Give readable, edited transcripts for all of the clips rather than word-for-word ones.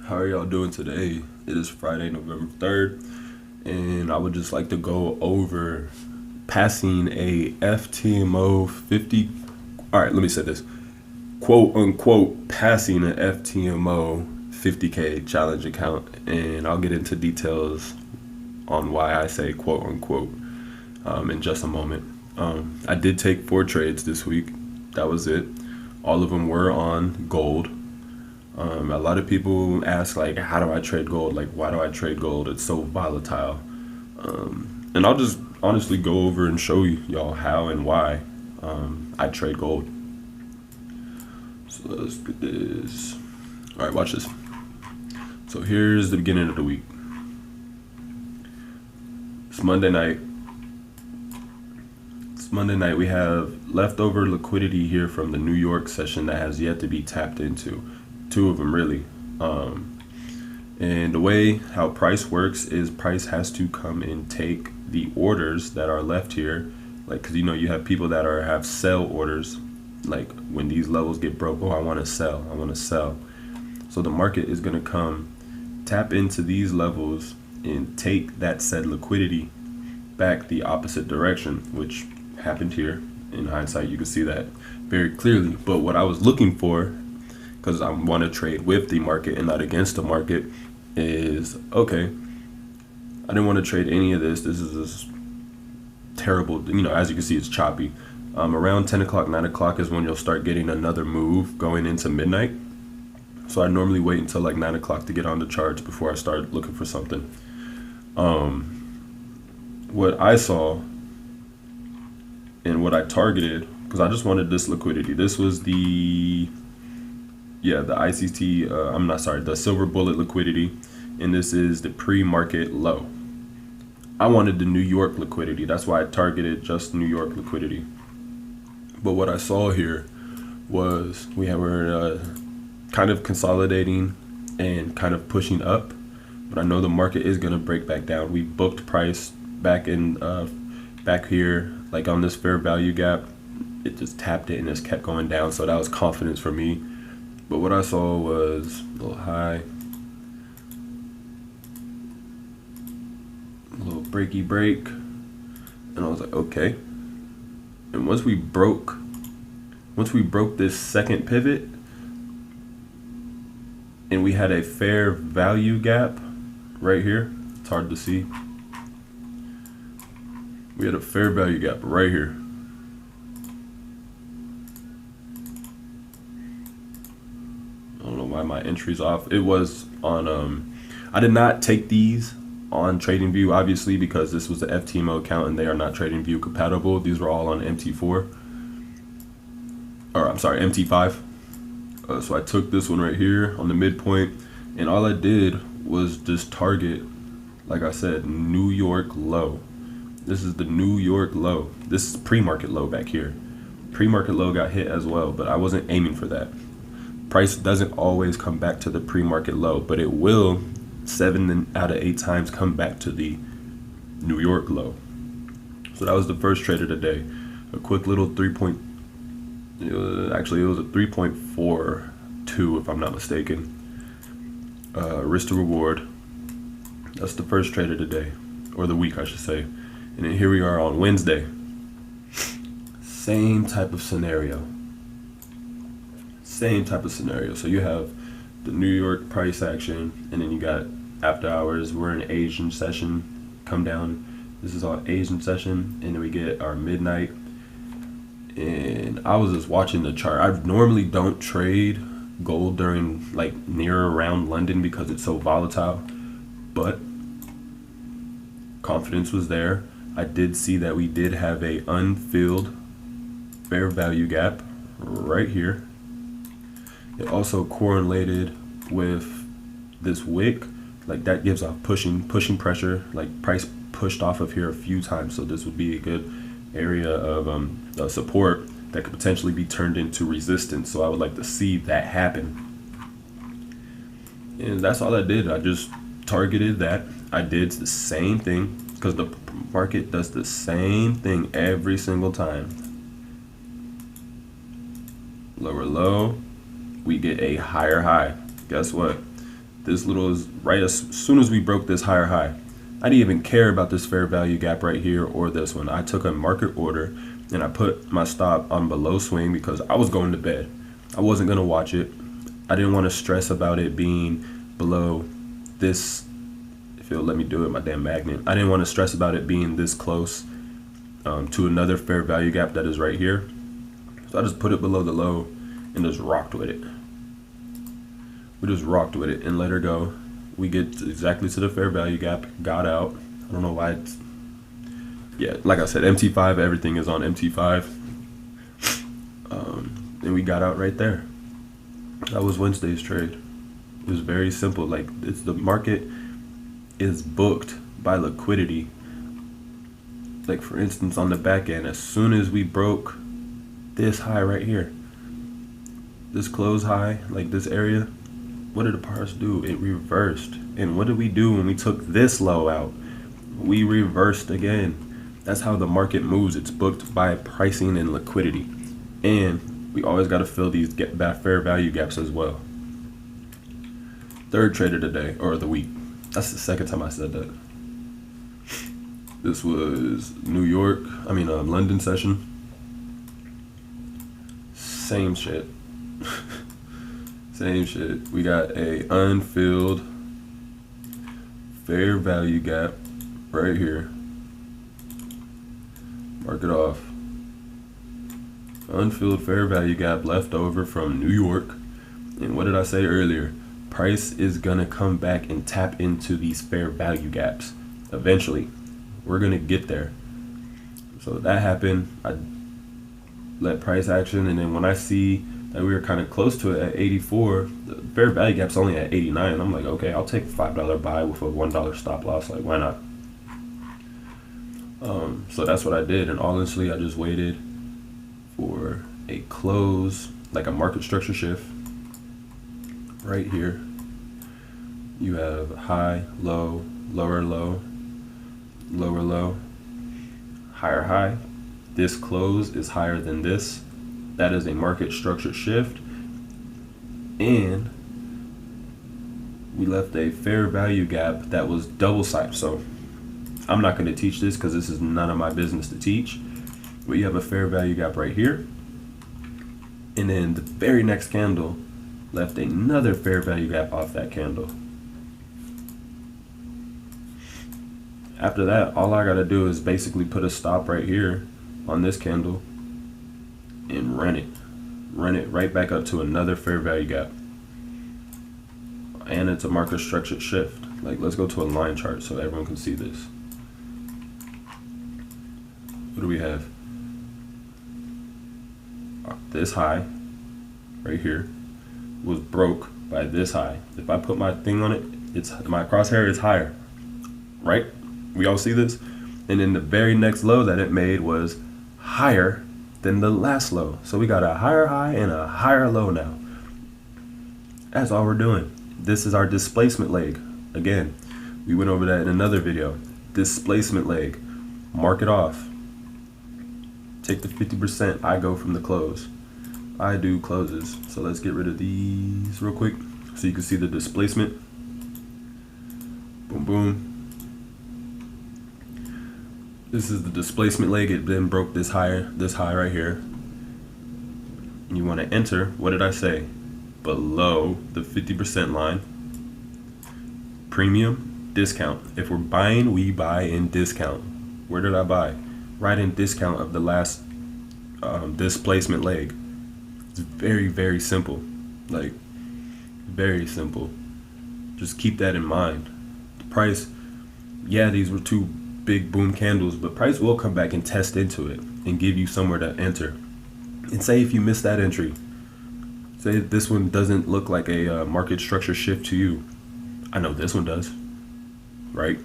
How are y'all doing today? It is Friday, November 3rd, and I would just like to go over passing a FTMO 50. All right, let me say this, quote unquote, passing an FTMO 50K challenge account, and I'll get into details on why I say quote unquote in just a moment. I did take 4 trades this week. That was it. All of them were on gold. A lot of people ask, like, how do I trade gold? Like, why do I trade gold? It's so volatile. And I'll just honestly go over and show y'all how and why I trade gold. So let's get this. All right, watch this. So here's the beginning of the week. It's Monday night. We have leftover liquidity here from the New York session that has yet to be tapped into. 2 of them, really. And the way how price works is price has to come and take the orders that are left here, like, because you have people that have sell orders, like when these levels get broke. I want to sell. So the market is going to come tap into these levels and take that said liquidity back the opposite direction, which happened here. In hindsight, you can see that very clearly. But what I was looking for, because I want to trade with the market and not against the market, is okay. I didn't want to trade any of this. This is this terrible, as you can see, it's choppy. Around 10 o'clock, 9 o'clock is when you'll start getting another move going into midnight. So I normally wait until like 9 o'clock to get on the charts before I start looking for something. What I saw and what I targeted, because I just wanted this liquidity. This was the ICT, the silver bullet liquidity, and this is the pre-market low. I wanted the New York liquidity. That's why I targeted just New York liquidity. But what I saw here was we're kind of consolidating and kind of pushing up, but I know the market is going to break back down. We booked price back here, like on this fair value gap. It just tapped it and just kept going down, so that was confidence for me. But what I saw was a little high, a little breaky break, and I was like, okay. And once we broke this second pivot, and we had a fair value gap right here. It's hard to see. We had a fair value gap right here. I don't know why my entry's off. It was on, I did not take these on TradingView, obviously, because this was the FTMO account and they are not TradingView compatible. These were all on MT4. Or I'm sorry, MT5. So I took this one right here on the midpoint, and all I did was just target, like I said, New York low. This is the New York low. This is pre-market low back here. Pre-market low got hit as well, but I wasn't aiming for that. Price doesn't always come back to the pre-market low, but it will 7 out of 8 times come back to the New York low. So that was the first trade of the day. A quick little it was a 3.42 if I'm not mistaken. Risk to reward. That's the first trade of the day, or the week I should say. And then here we are on Wednesday. Same type of scenario. So you have the New York price action, and then you got after hours. We're in Asian session. Come down. This is our Asian session, and then we get our midnight. And I was just watching the chart. I normally don't trade gold during like near around London because it's so volatile, but confidence was there. I did see that we did have a unfilled fair value gap right here. It also correlated with this wick, like that gives off pushing pressure, like price pushed off of here a few times. So this would be a good area of support that could potentially be turned into resistance. So I would like to see that happen. And that's all I did. I just targeted that. I did the same thing because the market does the same thing every single time. Lower low, we get a higher high. Guess what? This little is right as soon as we broke this higher high. I didn't even care about this fair value gap right here or this one. I took a market order and I put my stop on below swing because I was going to bed. I wasn't going to watch it. I didn't want to stress about it being below this. If it'll let me do it, my damn magnet. I didn't want to stress about it being this close to another fair value gap that is right here. So I just put it below the low and just rocked with it. We just rocked with it and let her go. We get exactly to the fair value gap, got out. I don't know why it's, yeah, like I said, MT5, everything is on MT5. And we got out right there. That was Wednesday's trade. It was very simple. Like, it's the market is booked by liquidity. Like, for instance, on the back end, as soon as we broke this high right here, this close high, like this area, what did the pars do? It reversed. And what did we do when we took this low out? We reversed again. That's how the market moves. It's booked by pricing and liquidity. And we always got to fill these fair value gaps as well. Third trade of the day, or the week. That's the second time I said that. This was London session. Same shit. Same shit. We got a unfilled fair value gap right here. Mark it off. Unfilled fair value gap left over from New York. And what did I say earlier? Price is gonna come back and tap into these fair value gaps. Eventually, we're gonna get there. So that happened. I let price action, and then when I see that we were kind of close to it at 84, the fair value gap's only at 89. I'm like, okay, I'll take a $5 buy with a $1 stop loss. Like, why not? So that's what I did, and honestly, I just waited for a close, like a market structure shift. Right here, you have high, low, lower low, lower low, higher high. This close is higher than this. That is a market structure shift. And we left a fair value gap that was double side. So I'm not going to teach this because this is none of my business to teach. But you have a fair value gap right here. And then the very next candle left another fair value gap off that candle. After that, all I got to do is basically put a stop right here on this candle and run it right back up to another fair value gap. And it's a market structured shift. Like, let's go to a line chart so everyone can see this. What do we have? This high right here was broke by this high. If I put my thing on it, it's my crosshair is higher, right? We all see this. And then the very next low that it made was higher than the last low. So we got a higher high and a higher low now. That's all we're doing. This is our displacement leg. Again, we went over that in another video. Displacement leg. Mark it off. Take the 50%. I go from the close. I do closes. So let's get rid of these real quick so you can see the displacement. Boom, boom. This is the displacement leg. It then broke this high right here. And you want to enter, what did I say? Below the 50% line. Premium, discount. If we're buying, we buy in discount. Where did I buy? Right in discount of the last displacement leg. It's very, very simple. Like, very simple. Just keep that in mind. The price, yeah, these were two big boom candles, but price will come back and test into it and give you somewhere to enter. And say if you miss that entry, say this one doesn't look like a market structure shift to you. I know this one does, right?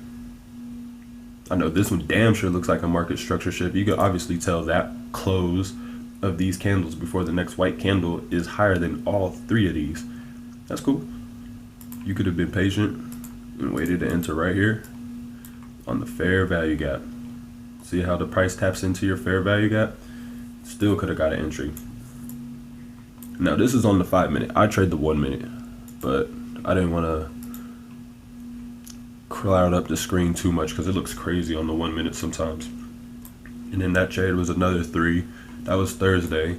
I know this one damn sure looks like a market structure shift. You can obviously tell that close of these candles before the next white candle is higher than all three of these. That's cool. You could have been patient and waited to enter right here on the fair value gap. See how the price taps into your fair value gap? Still could have got an entry. Now this is on the 5 minute. I trade the 1 minute, but I didn't want to cloud up the screen too much because it looks crazy on the 1 minute sometimes. And then that trade was another 3. That was Thursday.